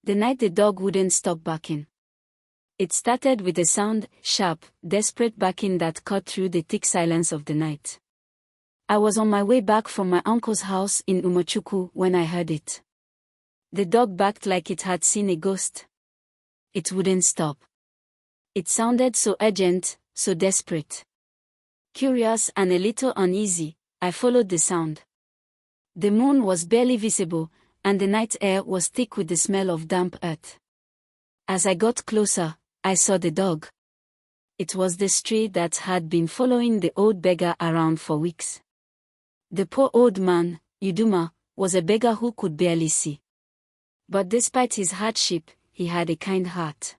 The night the dog wouldn't stop barking. It started with a sound, sharp, desperate barking that cut through the thick silence of the night. I was on my way back from my uncle's house in CHUK'MA when I heard it. The dog barked like it had seen a ghost. It wouldn't stop. It sounded so urgent, so desperate. Curious and a little uneasy, I followed the sound. The moon was barely visible, and the night air was thick with the smell of damp earth. As I got closer, I saw the dog. It was the stray that had been following the old beggar around for weeks. The poor old man, CHUK'MA, was a beggar who could barely see. But despite his hardship, he had a kind heart.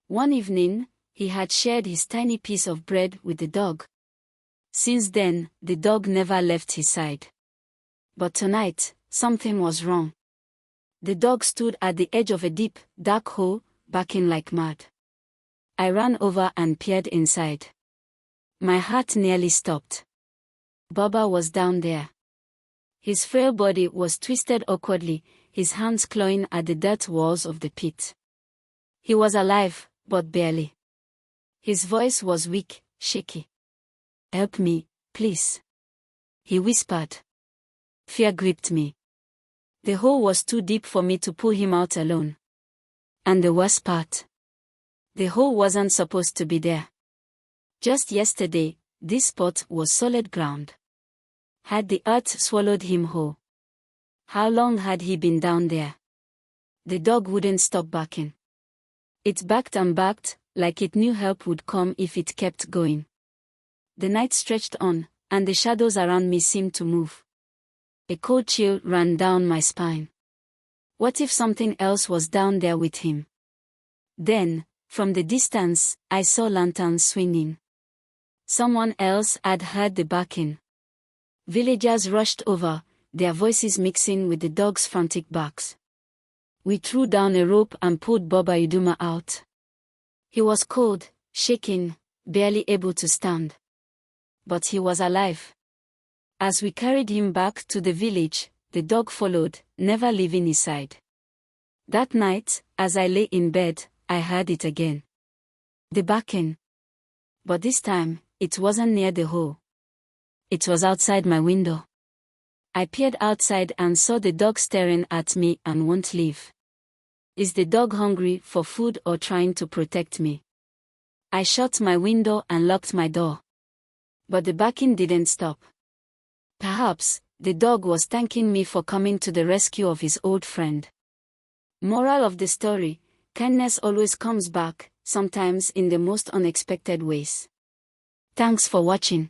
One evening, he had shared his tiny piece of bread with the dog. Since then, the dog never left his side. But tonight, something was wrong. The dog stood at the edge of a deep, dark hole, barking like mad. I ran over and peered inside. My heart nearly stopped. Baba was down there. His frail body was twisted awkwardly, his hands clawing at the dirt walls of the pit. He was alive, but barely. His voice was weak, shaky. "Help me, please," he whispered. Fear gripped me. The hole was too deep for me to pull him out alone. And the worst part, the hole wasn't supposed to be there. Just yesterday, this spot was solid ground. Had the earth swallowed him whole? How long had he been down there? The dog wouldn't stop barking. It barked and barked, like it knew help would come if it kept going. The night stretched on, and the shadows around me seemed to move. A cold chill ran down my spine. What if something else was down there with him? Then, from the distance, I saw lanterns swinging. Someone else had heard the barking. Villagers rushed over, their voices mixing with the dog's frantic barks. We threw down a rope and pulled Baba CHUK'MA out. He was cold, shaking, barely able to stand. But he was alive. As we carried him back to the village, the dog followed, never leaving his side. That night, as I lay in bed, I heard it again. The barking. But this time, it wasn't near the hole. It was outside my window. I peered outside and saw the dog staring at me and won't leave. Is the dog hungry for food or trying to protect me? I shut my window and locked my door. But the barking didn't stop. Perhaps, the dog was thanking me for coming to the rescue of his old friend. Moral of the story: kindness always comes back, sometimes in the most unexpected ways. Thanks for watching.